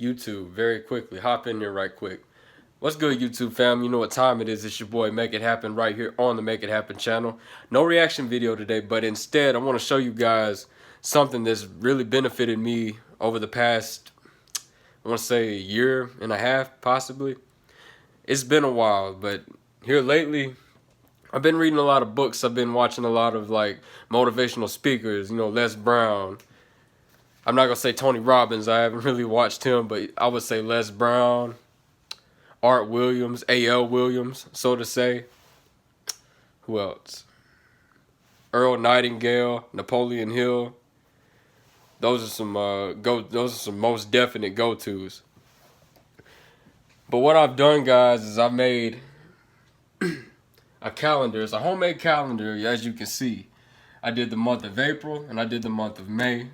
YouTube very quickly. Hop in there right quick. What's good, YouTube fam? You know what time it is. It's your boy Make It Happen right here on the Make It Happen channel. No reaction video today, but instead I want to show you guys something that's really benefited me over the past, I want to say a year and a half, possibly. It's been a while, but here lately, I've been reading a lot of books. I've been watching a lot of like motivational speakers, Les Brown. I'm not gonna say Tony Robbins. I haven't really watched him, but I would say Les Brown, Art Williams, A.L. Williams, so to say. Who else? Earl Nightingale, Napoleon Hill. Those are some Those are some most definite go-tos. But what I've done, guys, is I've made a calendar. It's a homemade calendar, as you can see. I did the month of April and I did the month of May.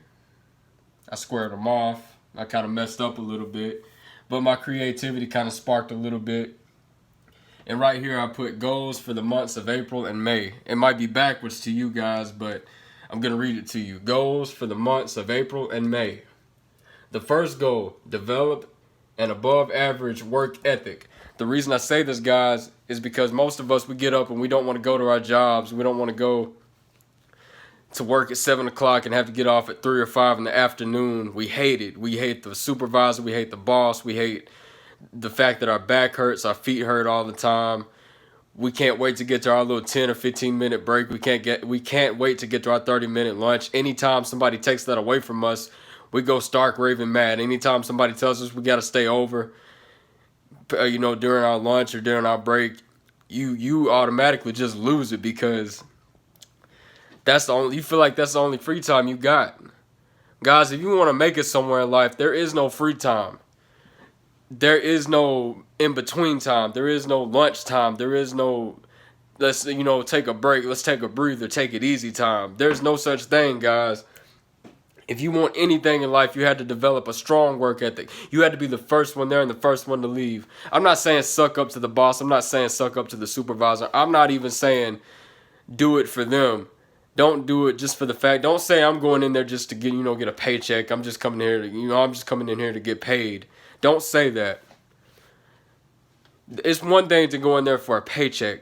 I squared them off. I kind of messed up a little bit, but my creativity kind of sparked a little bit. And right here I put goals for the months of April and May. It might be backwards to you guys, but I'm going to read it to you. Goals for the months of April and May. The first goal, develop an above average work ethic. The reason I say this, guys, is because most of us, we get up and we don't want to go to our jobs. We don't want to go to work at 7 o'clock and have to get off at 3 or 5 in the afternoon. We hate it. We hate the supervisor. We hate the boss. We hate the fact that our back hurts, our feet hurt all the time. We can't wait to get to our little 10 or 15-minute break. We can't wait to get to our 30-minute lunch. Anytime somebody takes that away from us, we go stark raving mad. Anytime somebody tells us we got to stay over, during our lunch or during our break, you automatically just lose it because you feel like that's the only free time you got. Guys, if you want to make it somewhere in life, there is no free time. There is no in-between time. There is no lunch time. There is no, let's, take a break. Let's take a breather. Take it easy time. There's no such thing, guys. If you want anything in life, you had to develop a strong work ethic. You had to be the first one there and the first one to leave. I'm not saying suck up to the boss. I'm not saying suck up to the supervisor. I'm not even saying do it for them. Don't do it just for the fact. Don't say I'm going in there just to get a paycheck. I'm just coming here to, I'm just coming in here to get paid. Don't say that. It's one thing to go in there for a paycheck,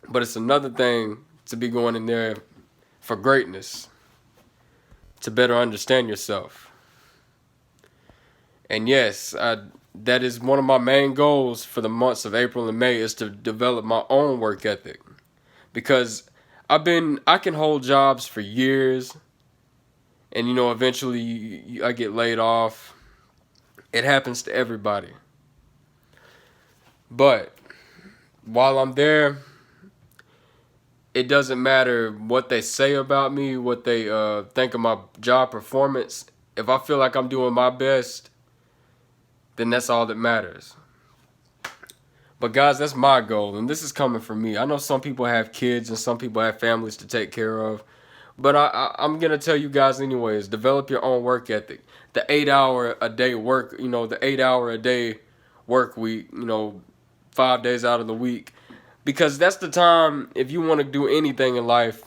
but it's another thing to be going in there for greatness, to better understand yourself. And yes, that is one of my main goals for the months of April and May, is to develop my own work ethic, because I can hold jobs for years, and eventually I get laid off. It happens to everybody. But while I'm there, it doesn't matter what they say about me, what they think of my job performance. If I feel like I'm doing my best, then that's all that matters. But guys, that's my goal, and this is coming from me. I know some people have kids and some people have families to take care of, but I'm going to tell you guys anyways, develop your own work ethic. The 8-hour a day work, the 8-hour a day work week, 5 days out of the week. Because that's the time, if you want to do anything in life,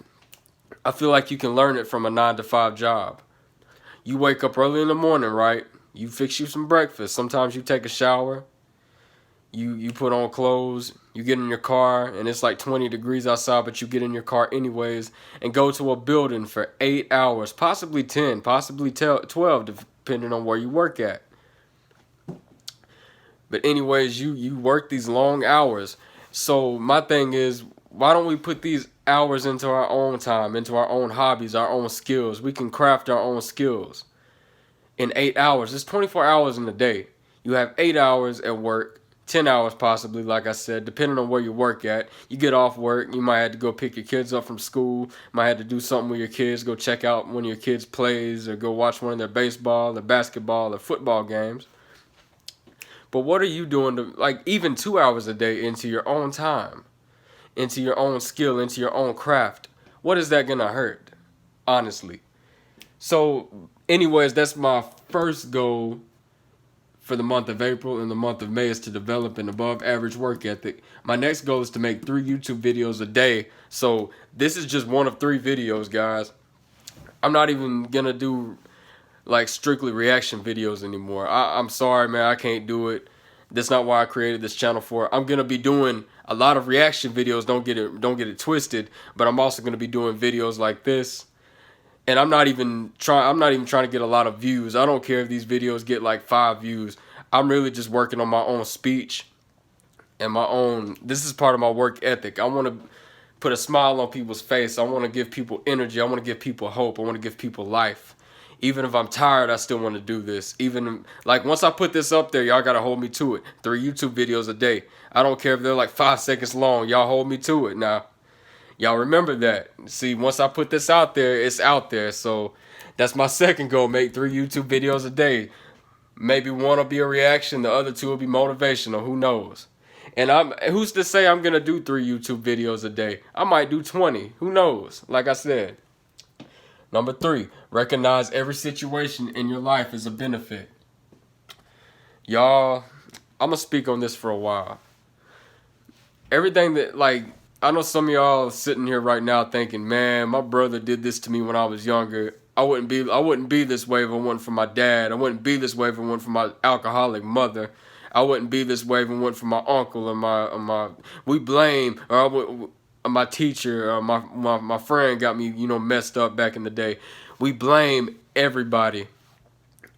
I feel like you can learn it from a 9-to-5 job. You wake up early in the morning, right? You fix you some breakfast. Sometimes you take a shower. You put on clothes, you get in your car, and it's like 20 degrees outside, but you get in your car anyways and go to a building for 8 hours, possibly 10, possibly 12, depending on where you work at. But anyways, you work these long hours. So my thing is, why don't we put these hours into our own time, into our own hobbies, our own skills? We can craft our own skills in 8 hours. It's 24 hours in a day. You have 8 hours at work. 10 hours possibly, like I said, depending on where you work at. You get off work, you might have to go pick your kids up from school, might have to do something with your kids, go check out one of your kids' plays, or go watch one of their baseball, their basketball, or football games. But what are you doing to, like, even 2 hours a day into your own time, into your own skill, into your own craft? What is that gonna hurt, honestly? So, anyways, that's my first goal for the month of April and the month of May, is to develop an above average work ethic. My next goal is to make 3 YouTube videos a day. So this is just one of 3 videos, guys. I'm not even gonna do like strictly reaction videos anymore. I'm sorry, man, I can't do it. That's not why I created this channel for. I'm gonna be doing a lot of reaction videos. Don't get it twisted. But I'm also gonna be doing videos like this. And I'm not even trying to get a lot of views. I don't care if these videos get like 5 views. I'm really just working on my own speech and my own. This is part of my work ethic. I want to put a smile on people's face. I want to give people energy. I want to give people hope. I want to give people life. Even if I'm tired, I still want to do this. Even like once I put this up there, y'all gotta hold me to it. 3 YouTube videos a day. I don't care if they're like 5 seconds long. Y'all hold me to it now. Y'all remember that. See, once I put this out there, it's out there. So that's my second goal. Make 3 YouTube videos a day. Maybe one will be a reaction. The other 2 will be motivational. Who knows? And who's to say I'm gonna do 3 YouTube videos a day? I might do 20. Who knows? Like I said. Number 3, recognize every situation in your life as a benefit. Y'all, I'm gonna speak on this for a while. Everything that, like, I know some of y'all sitting here right now thinking, man, my brother did this to me when I was younger. I wouldn't be this way if it wasn't for my dad. I wouldn't be this way if it wasn't for my alcoholic mother. I wouldn't be this way if it wasn't for my uncle and my we blame, or I would, my teacher, my friend got me, messed up back in the day. We blame everybody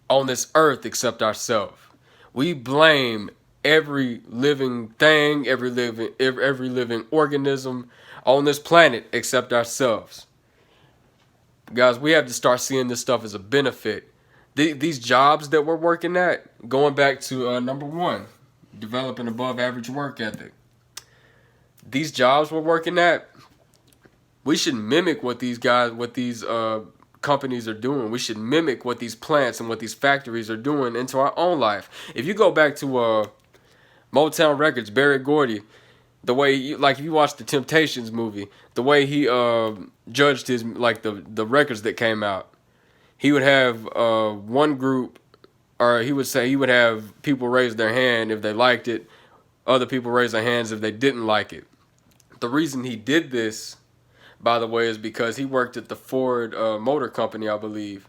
on this earth except ourselves. We blame every living thing, every living organism on this planet except ourselves. Guys, we have to start seeing this stuff as a benefit. These jobs that we're working at, going back to number 1, developing above average work ethic. These jobs we're working at, we should mimic what these companies are doing. We should mimic what these plants and what these factories are doing into our own life. If you go back to Motown Records, Berry Gordy, the way if you watch the Temptations movie, the way he judged his the records that came out, he would have one group, or he would have people raise their hand if they liked it, other people raise their hands if they didn't like it. The reason he did this, by the way, is because he worked at the Ford Motor Company, I believe.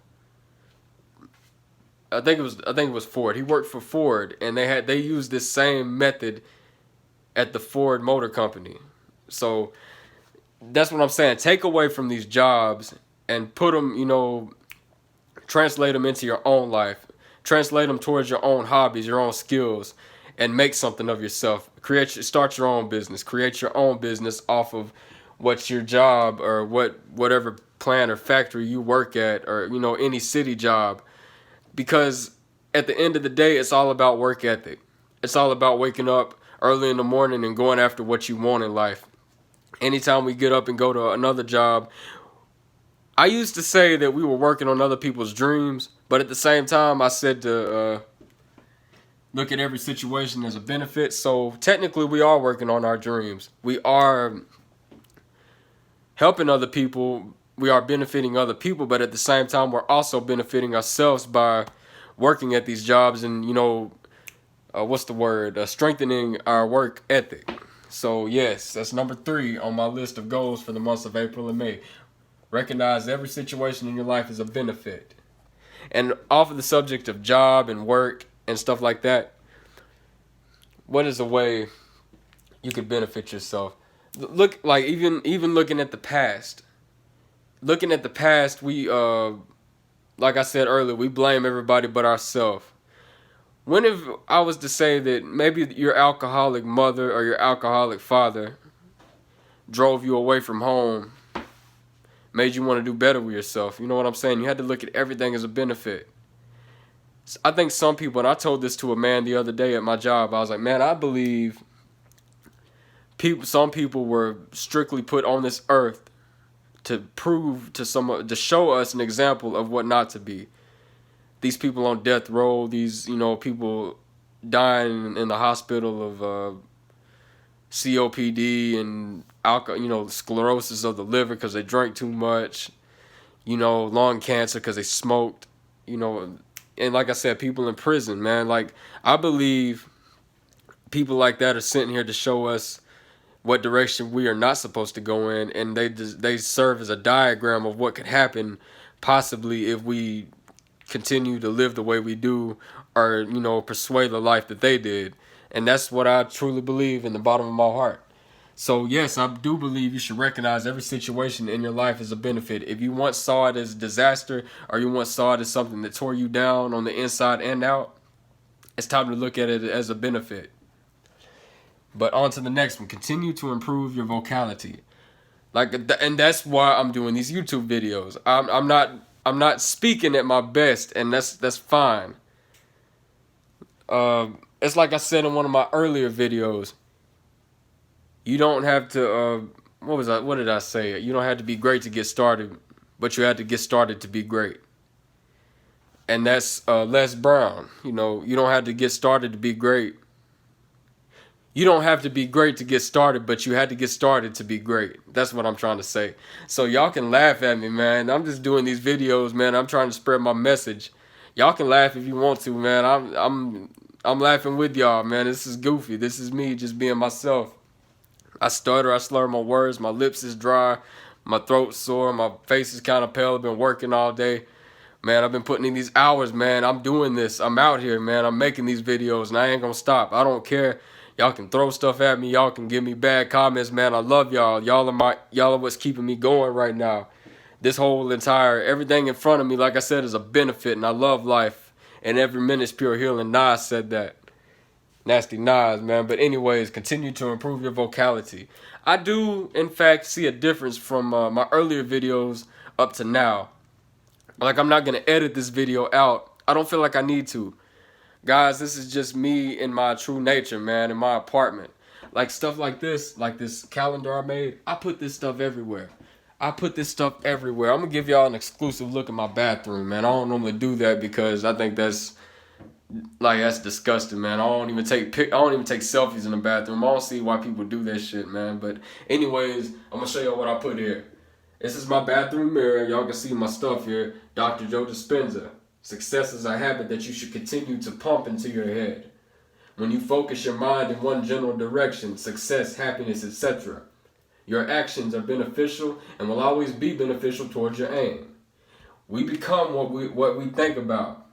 I think it was Ford. He worked for Ford, and they used this same method at the Ford Motor Company. So that's what I'm saying. Take away from these jobs and put them, translate them into your own life. Translate them towards your own hobbies, your own skills, and make something of yourself. Start your own business. Create your own business off of what's your job, or whatever plant or factory you work at, or any city job. Because at the end of the day, it's all about work ethic. It's all about waking up early in the morning and going after what you want in life. Anytime we get up and go to another job, I used to say that we were working on other people's dreams, but at the same time, I said to look at every situation as a benefit. So technically, we are working on our dreams. We are helping other people. We are benefiting other people, but at the same time, we're also benefiting ourselves by working at these jobs and, strengthening our work ethic. So yes, that's number 3 on my list of goals for the months of April and May. Recognize every situation in your life as a benefit. And off of the subject of job and work and stuff like that, what is a way you could benefit yourself? Look, like even looking at the past. Looking at the past, we like I said earlier, we blame everybody but ourselves. When if I was to say that maybe your alcoholic mother or your alcoholic father drove you away from home, made you want to do better with yourself? You know what I'm saying? You had to look at everything as a benefit. I think some people, and I told this to a man the other day at my job, I was like, man, I believe some people were strictly put on this earth to prove to someone, to show us an example of what not to be. These people on death row, these, people dying in the hospital of COPD and alcohol, sclerosis of the liver because they drank too much, lung cancer because they smoked, and like I said, people in prison, man. Like, I believe people like that are sitting here to show us what direction we are not supposed to go in, and they serve as a diagram of what could happen possibly if we continue to live the way we do, or pursue the life that they did. And that's what I truly believe in the bottom of my heart. So yes, I do believe you should recognize every situation in your life as a benefit. If you once saw it as disaster, or you once saw it as something that tore you down on the inside and out, it's time to look at it as a benefit. But on to the next one. Continue to improve your vocality. And that's why I'm doing these YouTube videos. I'm not speaking at my best, and that's fine. It's like I said in one of my earlier videos. You don't have to. What did I say? You don't have to be great to get started, but you have to get started to be great. And that's Les Brown. You don't have to get started to be great. You don't have to be great to get started, but you had to get started to be great. That's what I'm trying to say. So y'all can laugh at me, man. I'm just doing these videos, man. I'm trying to spread my message. Y'all can laugh if you want to, man. I'm laughing with y'all, man. This is goofy. This is me just being myself. I stutter, I slur my words, my lips is dry, my throat's sore, my face is kind of pale. I've been working all day. Man, I've been putting in these hours, man. I'm doing this. I'm out here, man. I'm making these videos, and I ain't gonna stop. I don't care. Y'all can throw stuff at me. Y'all can give me bad comments, man. I love y'all. Y'all are what's keeping me going right now. This whole entire, everything in front of me, like I said, is a benefit, and I love life. And every minute's pure healing. Nas said that. Nasty Nas, man. But anyways, continue to improve your vocality. I do, in fact, see a difference from my earlier videos up to now. Like, I'm not going to edit this video out. I don't feel like I need to. Guys, this is just me in my true nature, man, in my apartment. Like, stuff like this calendar I made, I put this stuff everywhere. I'm going to give y'all an exclusive look at my bathroom, man. I don't normally do that because I think that's disgusting, man. I don't even take selfies in the bathroom. I don't see why people do that shit, man. But anyways, I'm gonna show y'all what I put here. This is my bathroom mirror. Y'all can see my stuff here. Dr. Joe Dispenza. Success is a habit that you should continue to pump into your head. When you focus your mind in one general direction, success, happiness, etc., your actions are beneficial and will always be beneficial towards your aim. We become what we think about.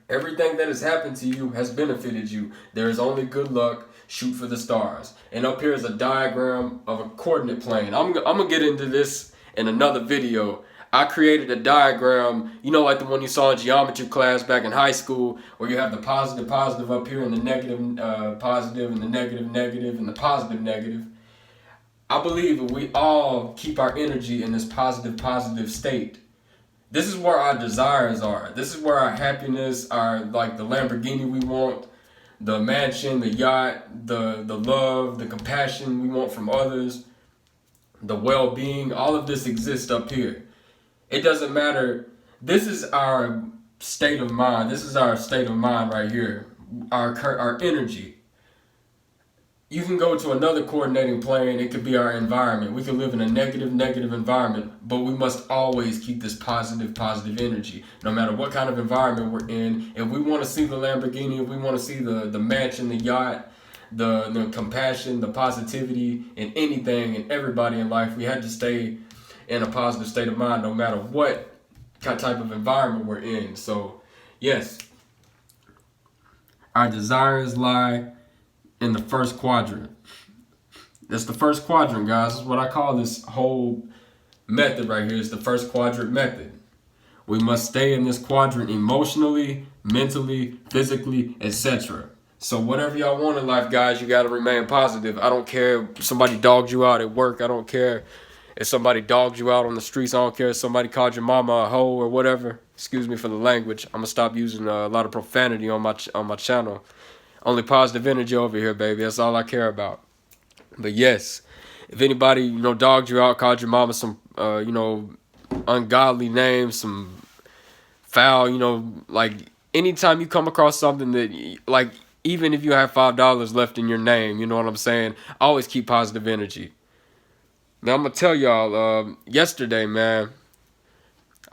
Everything that has happened to you has benefited you. There is only good luck. Shoot for the stars. And up here is a diagram of a coordinate plane. I'm going to get into this in another video. I created a diagram, like the one you saw in geometry class back in high school, where you have the positive up here and the negative positive and the negative and the positive. I believe that we all keep our energy in this positive state. This is where our desires are. This is where our happiness, the Lamborghini we want, the mansion, the yacht, the love, the compassion we want from others, the well-being, all of this exists up here. It doesn't matter. This is our state of mind. This is our state of mind right here. Our energy. You can go to another coordinating plane. It could be our environment. We can live in a negative environment, but we must always keep this positive energy, no matter what kind of environment we're in. If we want to see the Lamborghini, if we want to see the mansion, the yacht, the compassion, the positivity in anything and everybody in life, we had to stay in a positive state of mind, no matter what type of environment we're in. So, yes, our desires lie in the first quadrant. That's the first quadrant, guys. That's what I call this whole method right here. It's the first quadrant method. We must stay in this quadrant emotionally, mentally, physically, etc. So whatever y'all want in life, guys, you got to remain positive. I don't care if somebody dogged you out at work. I don't care if somebody dogged you out on the streets. I don't care if somebody called your mama a hoe or whatever. Excuse me for the language. I'm going to stop using a lot of profanity on my channel. Only positive energy over here, baby. That's all I care about. But yes, if anybody, dogged you out, called your mama some, ungodly names, some foul, anytime you come across something that, even if you have $5 left in your name, you know what I'm saying? Always keep positive energy. Now, I'm going to tell y'all, yesterday, man,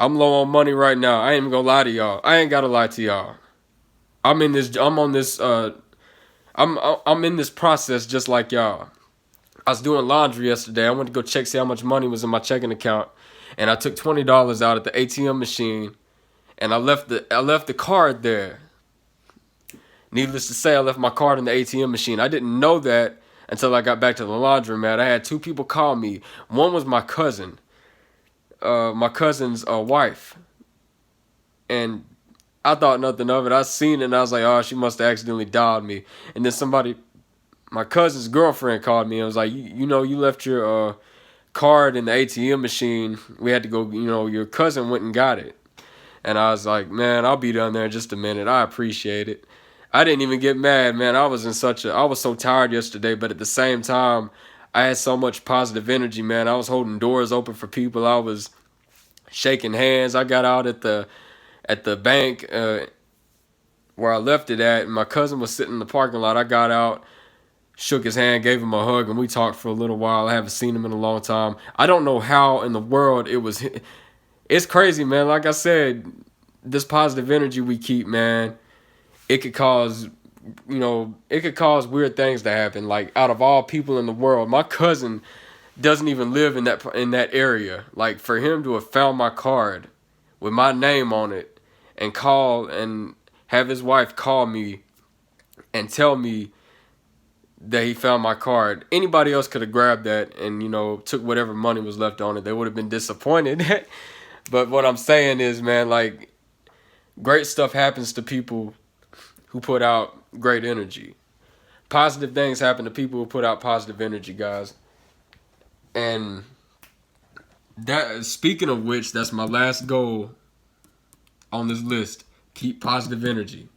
I'm low on money right now. I ain't even going to lie to y'all. I ain't got to lie to y'all. I'm in this process just like y'all. I was doing laundry yesterday. I went to go see how much money was in my checking account, and I took $20 out at the ATM machine, and I left the card there. Needless to say, I left my card in the ATM machine. I didn't know that until I got back to the laundromat. I had two people call me. One was my cousin, my cousin's wife, and I thought nothing of it. I seen it and I was like, oh, she must have accidentally dialed me. And then somebody, my cousin's girlfriend, called me and was like, you know, you left your card in the ATM machine. We had to go, you know, your cousin went and got it. And I was like, man, I'll be down there in just a minute. I appreciate it. I didn't even get mad, man. I was so tired yesterday, but at the same time, I had so much positive energy, man. I was holding doors open for people. I was shaking hands. I got out at the bank where I left it at, and my cousin was sitting in the parking lot. I got out, shook his hand, gave him a hug, and we talked for a little while. I haven't seen him in a long time. I don't know how in the world it was. It's crazy, man. Like I said, this positive energy we keep, man, it could cause, you know, it could cause weird things to happen. Like, out of all people in the world, my cousin doesn't even live in that area. Like, for him to have found my card with my name on it and call and have his wife call me and tell me that he found my card. Anybody else could have grabbed that and, you know, took whatever money was left on it. They would have been disappointed. But what I'm saying is, man, like, great stuff happens to people who put out great energy. Positive things happen to people who put out positive energy, guys. And that, speaking of which, that's my last goal on this list. Keep positive energy.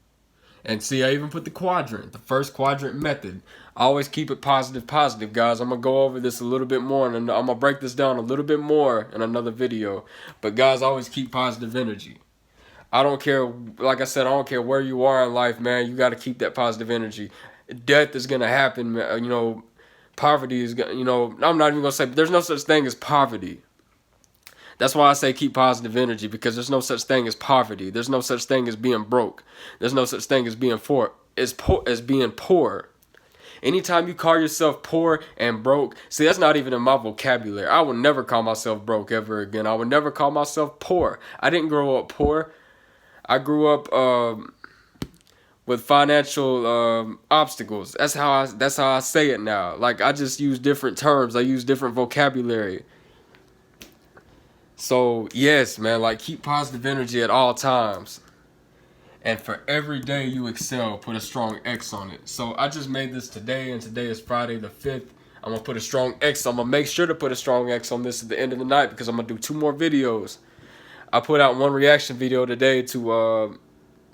And see, I even put the first quadrant method. I always keep it positive, guys. I'm going to go over this a little bit more, and I'm going to break this down a little bit more in another video. But guys, always keep positive energy. I don't care, like I said, I don't care where you are in life, man. You got to keep that positive energy. Death is going to happen, you know. Poverty is, you know, I'm not even going to say, but there's no such thing as poverty. That's why I say keep positive energy, because there's no such thing as poverty. There's no such thing as being broke. There's no such thing as being being poor. Anytime you call yourself poor and broke, see, that's not even in my vocabulary. I will never call myself broke ever again. I would never call myself poor. I didn't grow up poor. I grew up with financial obstacles. That's how I say it now. Like, I just use different terms. I use different vocabulary. So, yes, man, like, keep positive energy at all times. And for every day you excel, put a strong X on it. So, I just made this today, and today is Friday the 5th. I'm going to put a strong X. I'm going to make sure to put a strong X on this at the end of the night, because I'm going to do 2 more videos. I put out one reaction video today to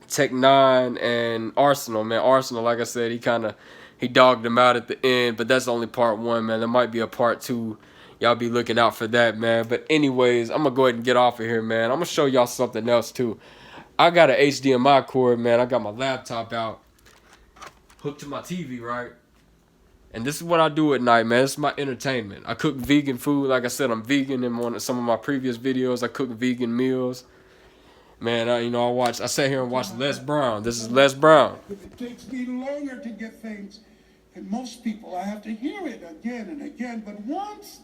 Tech 9 and Arsenal, man. Arsenal, like I said, he dogged him out at the end, but that's only part 1, man. There might be a part 2. Y'all be looking out for that, man. But anyways, I'm going to go ahead and get off of here, man. I'm going to show y'all something else, too. I got an HDMI cord, man. I got my laptop out, hooked to my TV, right? And this is what I do at night, man. This is my entertainment. I cook vegan food. Like I said, I'm vegan. In some of my previous videos, I cook vegan meals. Man, I sat here and watched Les Brown. This is Les Brown. It takes me longer to get things. And most people, I have to hear it again and again. But once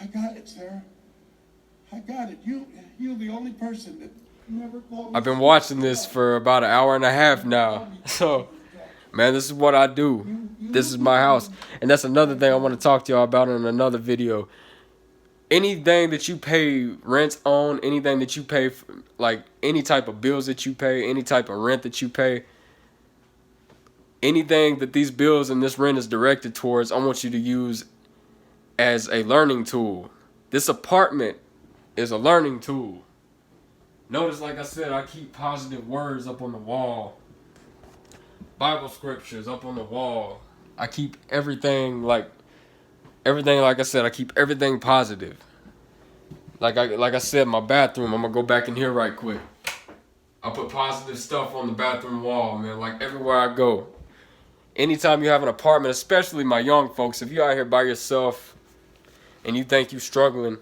I got it, sir. I got it. You're the only person that never called me. I've been watching this for about an hour and a half now. So, man, this is what I do. This is my house. And that's another thing I want to talk to y'all about in another video. Anything that you pay rent on, anything that you pay, like any type of bills that you pay, any type of rent that you pay, anything that these bills and this rent is directed towards, I want you to use as a learning tool. This apartment is a learning tool. Notice, like I said, I keep positive words up on the wall. Bible scriptures up on the wall. I keep everything, like I said, I keep everything positive. Like I said, my bathroom, I'm going to go back in here right quick. I put positive stuff on the bathroom wall, man, like everywhere I go. Anytime you have an apartment, especially my young folks, if you're out here by yourself and you think you're struggling,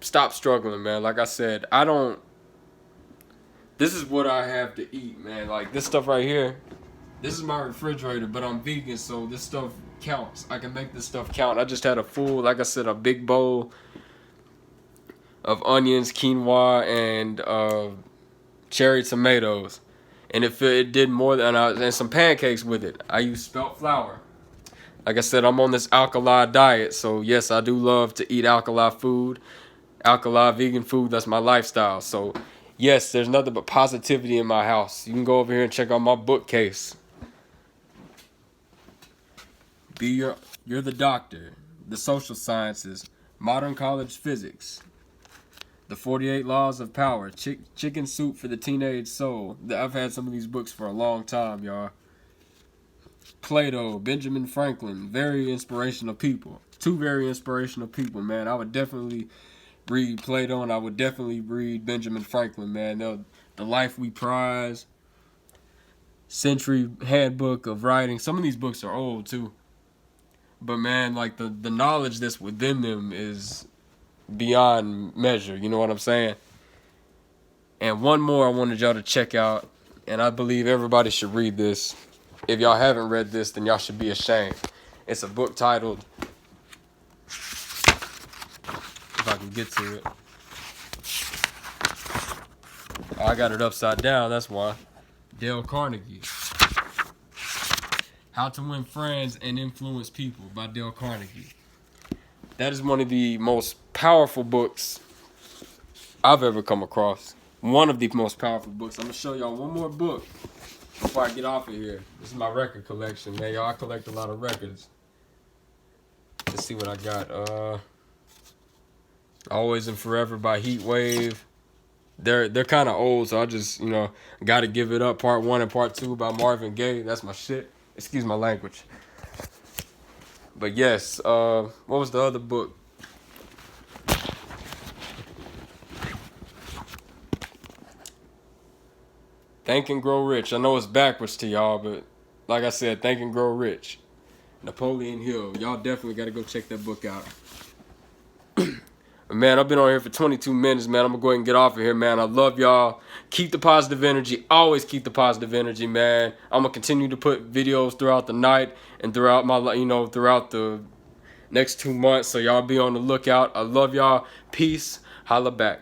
stop struggling, man. Like I said, this is what I have to eat, man. Like, this stuff right here, this is my refrigerator, but I'm vegan, so this stuff counts. I can make this stuff count. I just had a full, like I said, a big bowl of onions, quinoa, and cherry tomatoes, and it did more than and some pancakes with it. I used spelt flour. Like I said, I'm on this alkali diet, so yes, I do love to eat alkali food, alkali vegan food. That's my lifestyle. So yes, there's nothing but positivity in my house. You can go over here and check out my bookcase. You're the Doctor, the social sciences, modern college physics, the 48 laws of power, chicken soup for the teenage soul. I've had some of these books for a long time, y'all. Plato, Benjamin Franklin, very inspirational people. Two very inspirational people, man. I would definitely read Plato, and I would definitely read Benjamin Franklin, man. The Life We Prize, Century Handbook of Writing. Some of these books are old too, but man, like the knowledge that's within them is beyond measure. You know what I'm saying? And one more I wanted y'all to check out, and I believe everybody should read this. If y'all haven't read this, then y'all should be ashamed. It's a book titled, if I can get to it. Oh, I got it upside down, that's why. Dale Carnegie. How to Win Friends and Influence People by Dale Carnegie. That is one of the most powerful books I've ever come across. One of the most powerful books. I'm going to show y'all one more book before I get off of here. This is my record collection, man. Y'all, I collect a lot of records. Let's see what I got. Always and Forever by Heat Wave. They're kind of old, so I just, got to give it up. Part 1 and Part 2 by Marvin Gaye. That's my shit. Excuse my language. But yes, what was the other book? Think and Grow Rich. I know it's backwards to y'all, but like I said, Think and Grow Rich. Napoleon Hill. Y'all definitely got to go check that book out. Man, I've been on here for 22 minutes, man. I'm going to go ahead and get off of here, man. I love y'all. Keep the positive energy. Always keep the positive energy, man. I'm going to continue to put videos throughout the night and throughout my, throughout the next 2 months. So y'all be on the lookout. I love y'all. Peace. Holla back.